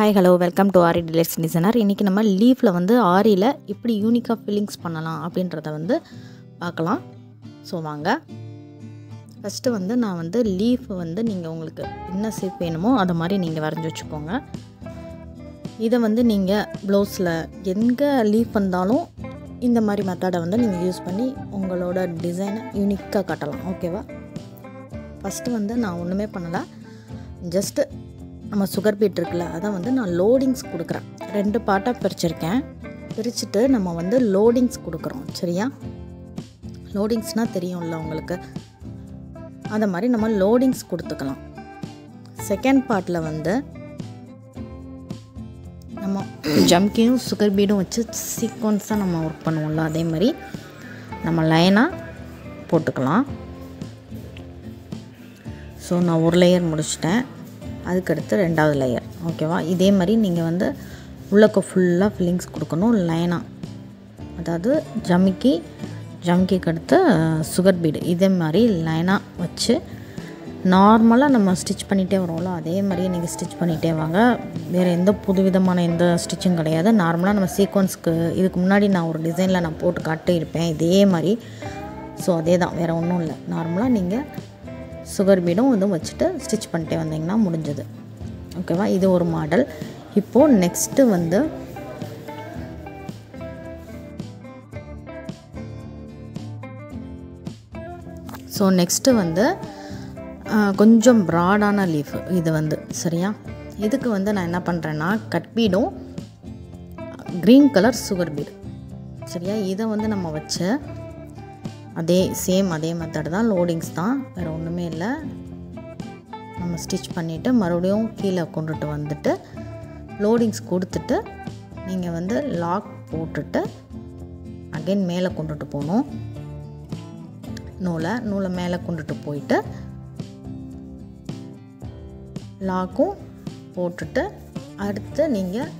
Hi hello welcome to aari delights designer. இன்றைக்கி நம்ம லீஃபில் வந்து ஆரியில் எப்படி யூனிக்காக ஃபில்லிங்ஸ் பண்ணலாம் அப்படின்றத வந்து பார்க்கலாம். ஸோ வாங்க. ஃபஸ்ட்டு வந்து நான் வந்து லீஃப் வந்து நீங்கள் உங்களுக்கு என்ன ஷேப் வேணுமோ அதை மாதிரி நீங்கள் வரைஞ்சி வச்சுக்கோங்க. இதை வந்து நீங்கள் ப்ளவுஸில் எங்கே லீஃப் வந்தாலும் இந்த மாதிரி மெத்தடை வந்து நீங்கள் யூஸ் பண்ணி உங்களோட டிசைனை யூனிக்காக காட்டலாம். ஓகேவா? ஃபஸ்ட்டு வந்து நான் ஒன்றுமே பண்ணலை, ஜஸ்ட்டு நம்ம சுகர் பீட் இருக்குல்ல அதை வந்து நான் லோடிங்ஸ் கொடுக்குறேன். 2 பார்ட்டாக பிரிச்சுருக்கேன். பிரிச்சுட்டு நம்ம வந்து லோடிங்ஸ் கொடுக்குறோம். சரியா? லோடிங்ஸ்னால் தெரியும்ல உங்களுக்கு, அதை மாதிரி நம்ம லோடிங்ஸ் கொடுத்துக்கலாம். செகண்ட் பார்ட்டில் வந்து நம்ம ஜம்கியும் சுகர் பீடும் வச்சு சீக்வன்ஸாக நம்ம ஒர்க் பண்ணுவோம்ல, அதே மாதிரி நம்ம லைனாக போட்டுக்கலாம். ஸோ நான் ஒரு லேயர் முடிச்சிட்டேன், அதுக்கடுத்து 2வது லேயர். ஓகேவா? இதே மாதிரி நீங்கள் வந்து உள்ளக்க ஃபுல்லாக ஃபில்லிங்ஸ் கொடுக்கணும் லைனாக. அதாவது ஜமிக்கிக்கு அடுத்து சுகர் பீடு இதே மாதிரி லைனாக வச்சு நார்மலாக நம்ம ஸ்டிச் பண்ணிகிட்டே வரோம்ல, அதே மாதிரியே நீங்கள் ஸ்டிச் பண்ணிகிட்டே வாங்க. வேறு எந்த புதுவிதமான எந்த ஸ்டிச்சும் கிடையாது. நார்மலாக நம்ம சீக்வன்ஸ்க்கு இதுக்கு முன்னாடி நான் ஒரு டிசைனில் நான் போட்டு காட்டியிருப்பேன் இதே மாதிரி. ஸோ அதே தான், வேறு ஒன்றும் இல்லை. நார்மலாக நீங்கள் சுகர் பீடும் இதுவும் வச்சுட்டு ஸ்டிச் பண்ணிட்டே வந்தீங்கன்னா முடிஞ்சது. ஓகேவா? இது ஒரு மாடல். இப்போது நெக்ஸ்ட்டு வந்து கொஞ்சம் ப்ராடான லீஃப் இது வந்து. சரியா? இதுக்கு வந்து நான் என்ன பண்ணுறேன்னா கட் பீடும் க்ரீன் கலர் சுகர் பீடு. சரியா? இதை வந்து நம்ம வச்சு அதே மெத்தட் தான், லோடிங்ஸ் தான், வேறு ஒன்றுமே இல்லை. நம்ம ஸ்டிச் பண்ணிவிட்டு மறுபடியும் கீழே கொண்டுட்டு வந்துட்டு லோடிங்ஸ் கொடுத்துட்டு நீங்கள் வந்து லாக் போட்டுட்டு அகைன் மேலே கொண்டுட்டு போகணும். நூலை மேலே கொண்டுட்டு போயிட்டு லாக்கும் போட்டுட்டு அடுத்து நீங்கள்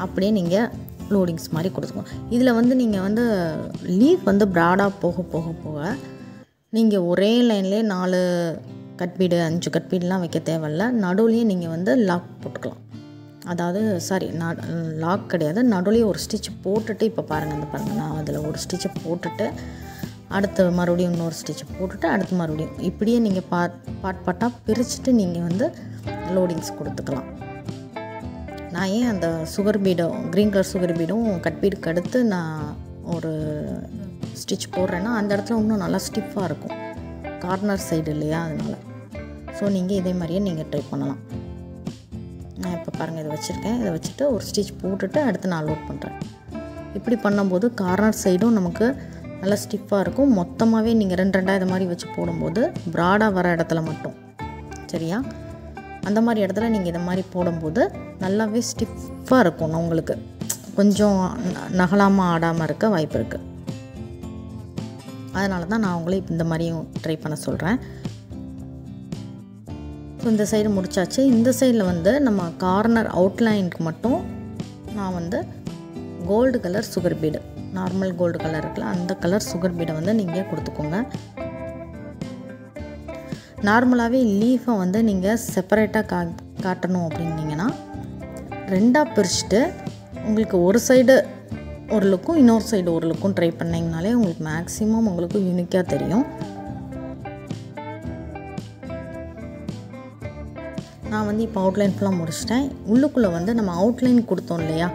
அப்படியே நீங்கள் லோடிங்ஸ் மாதிரி கொடுத்துக்கணும். இதில் வந்து நீங்கள் வந்து லீஃப் வந்து ப்ராடாக போக நீங்கள் ஒரே லைன்லேயே 4 கட்பீடு 5 கட்பீடெலாம் வைக்க தேவையில்ல. நடுவுலேயே நீங்கள் வந்து லாக் போட்டுக்கலாம். அதாவது லாக் கிடையாது, நடுவுலேயே ஒரு ஸ்டிச் போட்டுட்டு, இப்போ பாருங்கள் நான் அதில் ஒரு ஸ்டிச்சை போட்டுட்டு அடுத்து மறுபடியும் இன்னொரு ஸ்டிச்சை போட்டுட்டு அடுத்து மறுபடியும் இப்படியே நீங்கள் பார்ட்டாக பிரிச்சுட்டு நீங்கள் வந்து லோடிங்ஸ் கொடுத்துக்கலாம். நான் ஏன் அந்த சுகர் பீடும் க்ரீன் கலர் சுகர் பீடும் கட் பீடுக்கு அடுத்து நான் ஒரு ஸ்டிச் போடுறேன்னா அந்த இடத்துல இன்னும் நல்லா ஸ்டிஃபாக இருக்கும், கார்னர் சைடு இல்லையா, அதனால். ஸோ நீங்கள் இதே மாதிரியே நீங்கள் ட்ரை பண்ணலாம். நான் இப்போ பாருங்கள் இதை வச்சுருக்கேன். இதை வச்சுட்டு ஒரு ஸ்டிச் போட்டுட்டு அடுத்து நான் லோட் பண்ணுறேன். இப்படி பண்ணும்போது கார்னர் சைடும் நமக்கு நல்லா ஸ்டிஃபாக இருக்கும். மொத்தமாகவே நீங்கள் 2 இது மாதிரி வச்சு போடும்போது ப்ராடாக வர இடத்துல மட்டும். சரியா? அந்த மாதிரி இடத்துல நீங்கள் இதை மாதிரி போடும்போது நல்லாவே ஸ்டிஃபாக இருக்கும். உங்களுக்கு கொஞ்சம் நகலாமல் ஆடாமல் இருக்க வாய்ப்பு இருக்குது. அதனால தான் நான் உங்களை இந்த மாதிரியும் ட்ரை பண்ண சொல்கிறேன். ஸோ இந்த சைடு முடிச்சாச்சு. இந்த சைடில் வந்து நம்ம கார்னர் அவுட்லைனுக்கு மட்டும் நான் வந்து gold colour sugar bead, normal gold colour இருக்குல்ல அந்த கலர் சுகர் பீடை வந்து நீங்கள் கொடுத்துக்கோங்க. நார்மலாகவே லீஃபை வந்து நீங்கள் செப்பரேட்டாக காட்டணும் அப்படின்னீங்கன்னா 2ஆக பிரிச்சுட்டு உங்களுக்கு ஒரு சைடு ஒரு லுக்கும் இன்னொரு சைடு ஒரு லுக்கும் ட்ரை பண்ணிங்கனாலே உங்களுக்கு மேக்ஸிமம் உங்களுக்கு யூனிக்காக தெரியும். நான் வந்து இப்போ அவுட்லைன் ஃபுல்லாக முடிச்சிட்டேன். உள்ளுக்குள்ளே வந்து நம்ம அவுட்லைன் கொடுத்தோம் இல்லையா,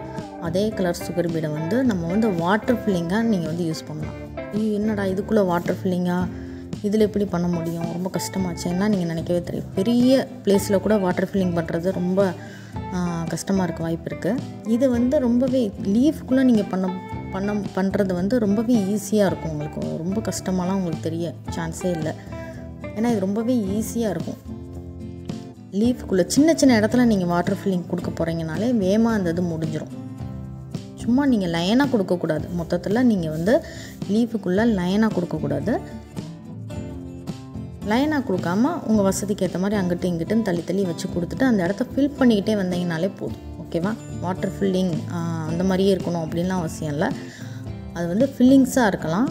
அதே கலர் சுகர் பீடை வந்து நம்ம வந்து வாட்டர் ஃபில்லிங்காக நீங்கள் வந்து யூஸ் பண்ணலாம். என்னடா இதுக்குள்ளே வாட்டர் ஃபில்லிங்காக, இதில் எப்படி பண்ண முடியும், ரொம்ப கஷ்டமாச்சுன்னா நீங்கள் நினைக்கவே தெரியும். பெரிய பிளேஸில் கூட வாட்டர் ஃபில்லிங் பண்ணுறது ரொம்ப கஷ்டமாக இருக்க வாய்ப்பு இருக்குது. இது வந்து ரொம்பவே லீஃப்குள்ளே நீங்கள் பண்ணுறது வந்து ரொம்பவே ஈஸியாக இருக்கும். உங்களுக்கு ரொம்ப கஷ்டமாலாம் உங்களுக்கு தெரிய சான்ஸே இல்லை. ஏன்னா இது ரொம்பவே ஈஸியாக இருக்கும். லீஃப்குள்ளே சின்ன இடத்துல நீங்கள் வாட்டர் ஃபில்லிங் கொடுக்க போகிறீங்கனாலே வேகமாக அந்த இது முடிஞ்சிடும். சும்மா நீங்கள் லைனாக கொடுக்கக்கூடாது. மொத்தத்தில் நீங்கள் வந்து லீஃபுக்குள்ளே லைனாக கொடுக்கக்கூடாது. லைனாக கொடுக்காம உங்கள் வசதிக்கு ஏற்ற மாதிரி அங்கிட்டு இங்கிட்டுன்னு தள்ளி வச்சு கொடுத்துட்டு அந்த இடத்த ஃபில் பண்ணிக்கிட்டே வந்தீங்கனாலே போதும். ஓகேவா? வாட்டர் ஃபில்லிங் அந்த மாதிரியே இருக்கணும் அப்படின்லாம் அவசியம் இல்லை. அது வந்து ஃபில்லிங்ஸாக இருக்கலாம்,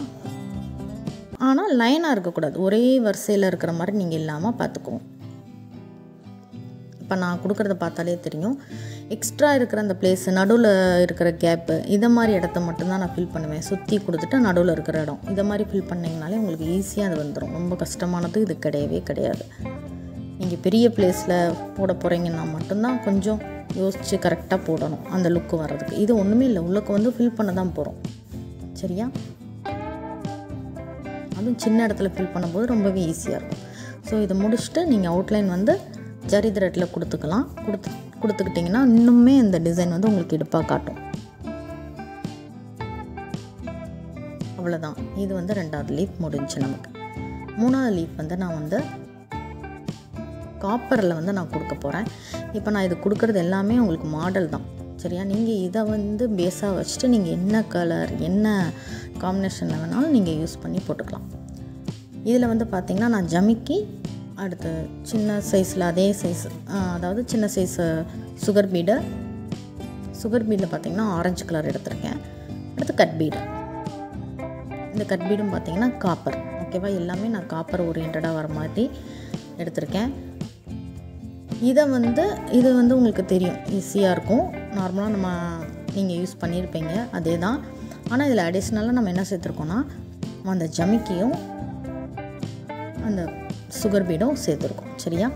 ஆனால் லைனாக இருக்கக்கூடாது. ஒரே வரிசையில் இருக்கிற மாதிரி நீங்கள் இல்லாமல் பார்த்துக்குவோம். இப்போ நான் கொடுக்குறத பார்த்தாலே தெரியும். எக்ஸ்ட்ரா இருக்கிற அந்த பிளேஸ், நடுவில் இருக்கிற கேப்பு, இதை மாதிரி இடத்த மட்டும்தான் நான் ஃபில் பண்ணுவேன். சுற்றி கொடுத்துட்டு நடுவில் இருக்கிற இடம் இதை மாதிரி ஃபில் பண்ணிங்கனாலே உங்களுக்கு ஈஸியாக அது வந்துடும். ரொம்ப கஷ்டமானது இது கிடையவே கிடையாது. நீங்கள் பெரிய பிளேஸில் போட போகிறீங்கன்னா மட்டும்தான் கொஞ்சம் யோசித்து கரெக்டாக போடணும் அந்த லுக்கு வர்றதுக்கு. இது ஒன்றுமே இல்லை, உள்ளுக்கு வந்து ஃபில் பண்ண தான் போகிறோம். சரியா? அதுவும் சின்ன இடத்துல ஃபில் பண்ணும்போது ரொம்பவே ஈஸியாக இருக்கும். ஸோ இதை முடிச்சுட்டு நீங்கள் அவுட்லைன் வந்து ஜரி த்ரெட்டில் கொடுத்துக்கலாம். கொடுத்துக்கிட்டிங்கன்னா இன்னுமே இந்த டிசைன் வந்து உங்களுக்கு எடுப்பாக காட்டும். அவ்வளோதான். இது வந்து 2வது லீஃப் முடிஞ்சு. நமக்கு 3வது லீஃப் வந்து நான் வந்து காப்பரில் வந்து நான் கொடுக்க போகிறேன். இப்போ நான் இது கொடுக்குறது எல்லாமே உங்களுக்கு மாடல் தான். சரியா? நீங்கள் இதை வந்து பேஸாக வச்சுட்டு நீங்கள் என்ன கலர் என்ன காம்பினேஷனில் வேணாலும் நீங்கள் யூஸ் பண்ணி போட்டுக்கலாம். இதில் வந்து பார்த்திங்கன்னா நான் ஜமிக்கி, அடுத்து சின்ன சைஸில் அதே சைஸ், அதாவது சின்ன சைஸு சுகர் பீடில் பார்த்திங்கன்னா ஆரஞ்சு கலர் எடுத்திருக்கேன். அடுத்து கட் பீடு. இந்த கட் பீடும் பார்த்திங்கன்னா காப்பர். ஓகேவா? எல்லாமே நான் காப்பர் ஓரியன்டாக வர மாதிரி எடுத்திருக்கேன். இது வந்து உங்களுக்கு தெரியும், ஈஸியாக இருக்கும். நார்மலாக நீங்கள் யூஸ் பண்ணியிருப்பீங்க, அதே தான். ஆனால் இதில் அடிஷ்னலாக நம்ம என்ன சேர்த்துருக்கோன்னா அந்த ஜமிக்கியும் அந்த சுகர் பீடும் சேர்த்துருக்கோம். சரியா?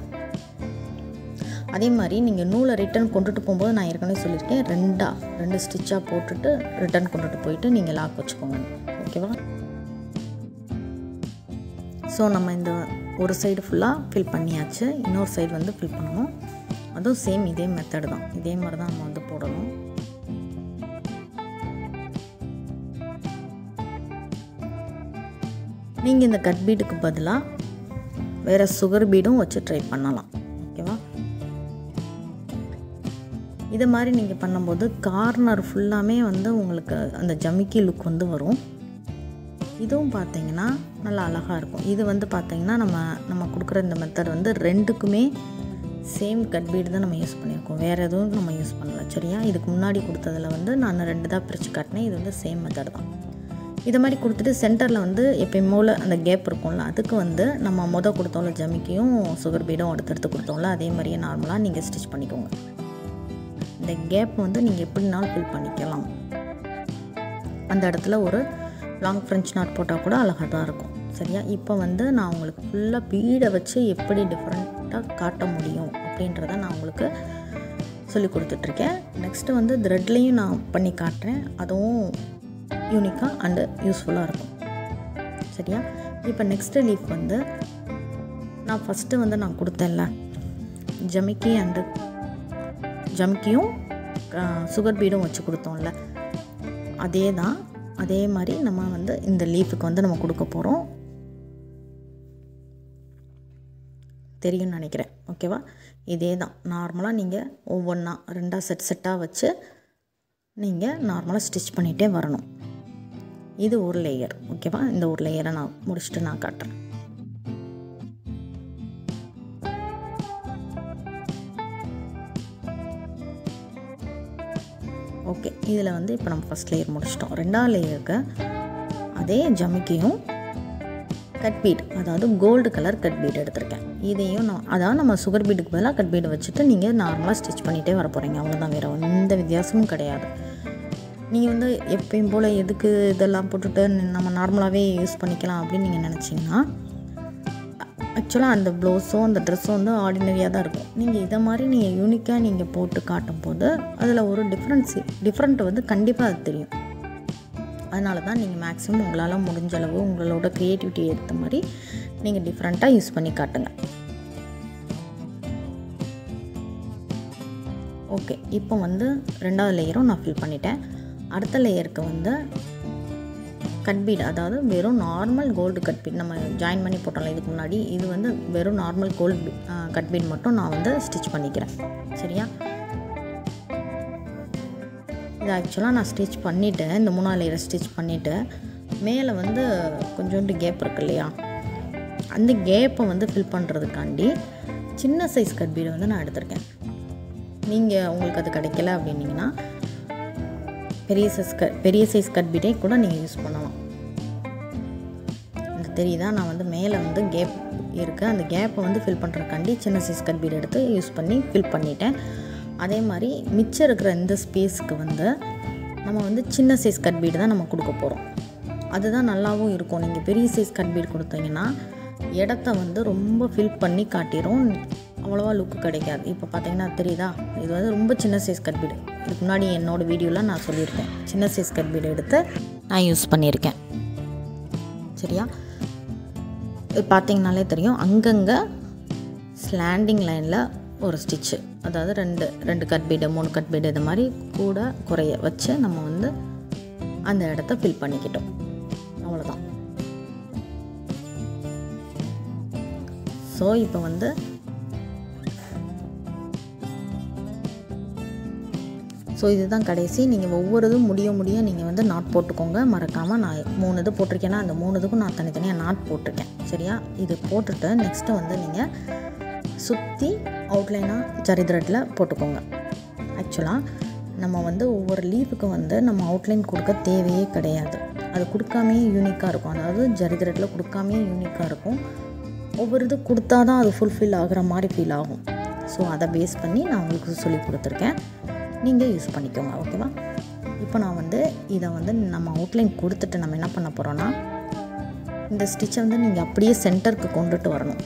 அதே மாதிரி நீங்கள் நூலை ரிட்டன் கொண்டுட்டு போகும்போது நான் ஏற்கனவே சொல்லியிருக்கேன், 2 ஸ்டிச்சாக போட்டுட்டு ரிட்டன் கொண்டுட்டு போயிட்டு நீங்கள் லாக் வச்சுக்கோங்க. ஓகேவா? ஸோ நம்ம இந்த ஒரு சைடு ஃபுல்லாக ஃபில் பண்ணியாச்சு. இன்னொரு சைடு வந்து ஃபில் பண்ணணும். அதுவும் சேம் இதே மெத்தடு தான். இதே மாதிரி தான் நம்ம வந்து போடணும். நீங்கள் இந்த கட் பீடுக்கு பதிலாக வேறு சுகர் பீடும் வச்சு ட்ரை பண்ணலாம். ஓகேவா? இதை மாதிரி நீங்கள் பண்ணும்போது கார்னர் ஃபுல்லாமே வந்து உங்களுக்கு அந்த ஜமிக்கி லுக் வந்து வரும். இதுவும் பார்த்திங்கன்னா நல்லா அழகாக இருக்கும். இது வந்து பார்த்திங்கன்னா நம்ம கொடுக்குற இந்த மெத்தட் வந்து 2க்குமே சேம் கட் பீடு தான் நம்ம யூஸ் பண்ணியிருக்கோம். வேறு எதுவும் நம்ம யூஸ் பண்ணல. சரியா? இதுக்கு முன்னாடி கொடுத்ததில் வந்து நான் 2 தான் பிரித்து காட்டினேன். இது வந்து சேம் மெத்தட் தான். இதை மாதிரி கொடுத்துட்டு சென்டரில் வந்து எப்பயும் போல் அந்த கேப் இருக்கும்ல, அதுக்கு வந்து நம்ம கொடுத்தோம்ல ஜமிக்கியும் சுகர் பீடும் அடுத்தடுத்து கொடுத்தோம்ல, அதே மாதிரியே நார்மலாக நீங்கள் ஸ்டிச் பண்ணிக்கோங்க. இந்த கேப் வந்து நீங்கள் எப்படினாலும் ஃபில் பண்ணிக்கலாம். அந்த இடத்துல ஒரு லாங் ஃப்ரெஞ்ச் நாட் போட்டால் கூட அழகாக தான் இருக்கும். சரியா? இப்போ வந்து நான் உங்களுக்கு ஃபுல்லாக பீடை வச்சு எப்படி டிஃப்ரெண்ட்டாக காட்ட முடியும் அப்படின்றத நான் உங்களுக்கு சொல்லி கொடுத்துட்ருக்கேன். நெக்ஸ்ட்டு வந்து த்ரெட்லேயும் நான் பண்ணி காட்டுறேன். அதுவும் யூனிக்காக அண்டு யூஸ்ஃபுல்லாக இருக்கும். சரியா? இப்போ நெக்ஸ்ட்டு லீஃப் வந்து நான் ஃபஸ்ட்டு வந்து நான் கொடுத்தேன்ல ஜமிக்கியும் சுகர் பீடும் வச்சு கொடுத்தோம்ல, அதே தான். அதே மாதிரி நம்ம வந்து இந்த லீஃபுக்கு வந்து நம்ம கொடுக்க போகிறோம். தெரியும்னு நினைக்கிறேன். ஓகேவா? இதே தான். நார்மலாக நீங்கள் ஒவ்வொன்றா 2 செட்டாக வச்சு நீங்கள் நார்மலாக ஸ்டிச் பண்ணிகிட்டே வரணும். இது ஒரு லேயர். ஓகேவா? இந்த ஒரு லேயரை நான் முடிச்சுட்டு நான் காட்டுறேன். ஓகே, இதில் வந்து இப்போ நம்ம ஃபஸ்ட் லேயர் முடிச்சிட்டோம். 2வது லேயருக்கு அதே ஜமிக்கியும் கட் பீட், அதாவது கோல்டு கலர் கட் பீட் எடுத்திருக்கேன். இதையும் அதாவது நம்ம சுகர் பீடுக்கு பதிலாக கட் பீடு வச்சுட்டு நீங்கள் நார்மலாக ஸ்டிச் பண்ணிகிட்டே வர போகிறீங்க. அவ்வளோதான், வேறு எந்த வித்தியாசமும் கிடையாது. நீங்கள் வந்து எப்பயும் போல் எதுக்கு இதெல்லாம் போட்டுட்டு நம்ம நார்மலாகவே யூஸ் பண்ணிக்கலாம் அப்படின்னு நீங்கள் நினச்சிங்கன்னா, ஆக்சுவலாக அந்த ப்ளவுஸும் அந்த ட்ரெஸ்ஸும் வந்து ஆர்டினரியாக தான் இருக்கும். நீங்கள் இதை மாதிரி நீங்கள் யூனிக்காக நீங்கள் போட்டு காட்டும் போது அதில் ஒரு டிஃப்ரெண்ட் வந்து கண்டிப்பாக அது தெரியும். அதனால தான் நீங்கள் மேக்ஸிமம் உங்களால் முடிஞ்ச அளவு உங்களோட க்ரியேட்டிவிட்டி ஏற்ற மாதிரி நீங்கள் டிஃப்ரெண்ட்டாக யூஸ் பண்ணி காட்டுங்க. ஓகே, இப்போ வந்து 2வது லேயரும் நான் ஃபில் பண்ணிட்டேன். அடுத்த லேயருக்கு வந்து கட் பீட், அதாவது வெறும் நார்மல் கோல்டு கட் பீட் நம்ம ஜாயின் பண்ணி போட்டோம்ல இதுக்கு முன்னாடி, இது வந்து வெறும் நார்மல் கோல்டு கட் பீட் மட்டும் நான் வந்து ஸ்டிச் பண்ணிக்கிறேன். சரியா? இது ஆக்சுவலாக நான் ஸ்டிச் பண்ணிவிட்டு இந்த 3வது லேயரை ஸ்டிச் பண்ணிவிட்டு மேலே வந்து கொஞ்சோண்டு கேப் இருக்கு இல்லையா, அந்த கேப்பை வந்து ஃபில் பண்ணுறதுக்காண்டி சின்ன சைஸ் கட் பீடை வந்து நான் எடுத்திருக்கேன். நீங்கள் உங்களுக்கு அது கிடைக்கல அப்படின்னிங்கன்னா பெரிய சைஸ் கட் பீடே கூட நீங்கள் யூஸ் பண்ணலாம். இந்த தெரியுதா, நான் வந்து மேலே வந்து கேப் இருக்குது, அந்த கேப்பை வந்து ஃபில் பண்ணுறக்காண்டி சின்ன சைஸ் கட் பீட் எடுத்து யூஸ் பண்ணி ஃபில் பண்ணிட்டேன். அதே மாதிரி மிச்சம் இருக்கிற இந்த ஸ்பேஸுக்கு வந்து நம்ம வந்து சின்ன சைஸ் கட் பீடு தான் நம்ம கொடுக்க போகிறோம். அதுதான் நல்லாவும் இருக்கும். நீங்கள் பெரிய சைஸ் கட் பீட் கொடுத்தீங்கன்னா இடத்த வந்து ரொம்ப ஃபில் பண்ணி காட்டிடும், அவ்வளோவா லுக்கு கிடைக்காது. இப்போ பார்த்தீங்கன்னா தெரியுதா, இது வந்து ரொம்ப சின்ன சைஸ் கட் பீடு. இதுக்கு முன்னாடி என்னோடய வீடியோவில் நான் சொல்லியிருக்கேன், சின்ன சைஸ் கட் பீடு எடுத்து நான் யூஸ் பண்ணியிருக்கேன். சரியா, இது பார்த்தீங்கனாலே தெரியும், அங்கங்கே ஸ்லாண்டிங் லைனில் ஒரு ஸ்டிச்சு, அதாவது ரெண்டு கட் பீடு 3 கட் பீடு இது மாதிரி கூட குறைய வச்சு நம்ம வந்து அந்த இடத்த ஃபில் பண்ணிக்கிட்டோம். அவ்வளோதான். ஸோ இப்போ வந்து இதுதான் கடைசி. நீங்கள் ஒவ்வொரு இதுவும் முடிய நீங்கள் வந்து நாட் போட்டுக்கோங்க. மறக்காமல் நான் 3 இது போட்டிருக்கேன்னா அந்த 3 இதுக்கும் நான் தனித்தனியாக நாட் போட்டிருக்கேன். சரியா, இது போட்டுட்டு நெக்ஸ்ட்டு வந்து நீங்கள் சுற்றி அவுட்லைனாக ஜரி த்ரெட்டில் போட்டுக்கோங்க. ஆக்சுவலாக நம்ம வந்து ஒவ்வொரு லீஃபுக்கு வந்து நம்ம அவுட்லைன் கொடுக்க தேவையே கிடையாது. அது கொடுக்காமே யூனிக்காக இருக்கும். அதாவது ஜரி த்ரெட்டில் கொடுக்காமே யூனிக்காக இருக்கும். ஒவ்வொரு இது கொடுத்தா தான் அது ஃபுல்ஃபில் ஆகிற மாதிரி ஃபீல் ஆகும். ஸோ அதை பேஸ் பண்ணி நான் உங்களுக்கு சொல்லி கொடுத்துருக்கேன், நீங்கள் யூஸ் பண்ணிக்கோங்க. ஓகேவா, இப்போ நான் வந்து இதை வந்து நம்ம அவுட்லைன் கொடுத்துட்டு நம்ம என்ன பண்ண போகிறோன்னா, இந்த ஸ்டிச்சை வந்து நீங்கள் அப்படியே சென்டருக்கு கொண்டுட்டு வரணும்.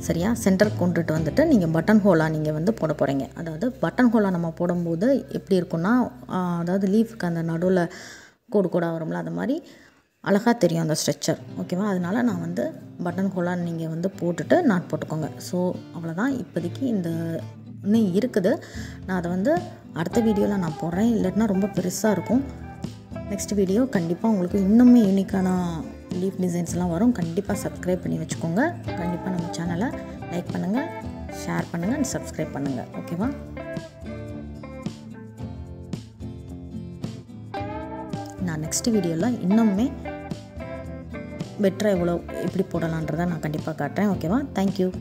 சரியா, சென்டருக்கு கொண்டுட்டு வந்துட்டு நீங்கள் பட்டன் ஹோலாக நீங்கள் வந்து போட போகிறீங்க. அதாவது பட்டன் ஹோலாக நம்ம போடும்போது எப்படி இருக்குன்னா, அதாவது லீஃப்க்கு அந்த நடுவில் கோடாக வரும்ல, அது மாதிரி அழகாக தெரியும் அந்த ஸ்ட்ரெச்சர். ஓகேவா, அதனால் நான் வந்து பட்டன் ஹோலாக நீங்கள் வந்து போட்டுட்டு நாட் போட்டுக்கோங்க. ஸோ அவ்வளோதான். இப்போதைக்கு இந்த இன்னும் இருக்குது, நான் அதை வந்து அடுத்த வீடியோவில் நான் போடுறேன், இல்லைன்னா ரொம்ப பெருசாக இருக்கும். நெக்ஸ்ட் வீடியோ கண்டிப்பாக உங்களுக்கு இன்னுமே யூனிக்கான லீஃப் டிசைன்ஸ்லாம் வரும். கண்டிப்பாக சப்ஸ்கிரைப் பண்ணி வச்சுக்கோங்க. கண்டிப்பாக நம்ம சேனலை லைக் பண்ணுங்கள், ஷேர் பண்ணுங்கள் அண்ட் சப்ஸ்கிரைப் பண்ணுங்கள். ஓகேவா, நான் நெக்ஸ்ட் வீடியோவில் இன்னுமே பெட்டராக எப்படி போடலான்றதை நான் கண்டிப்பாக காட்டுறேன். ஓகேவா, தேங்க்யூ.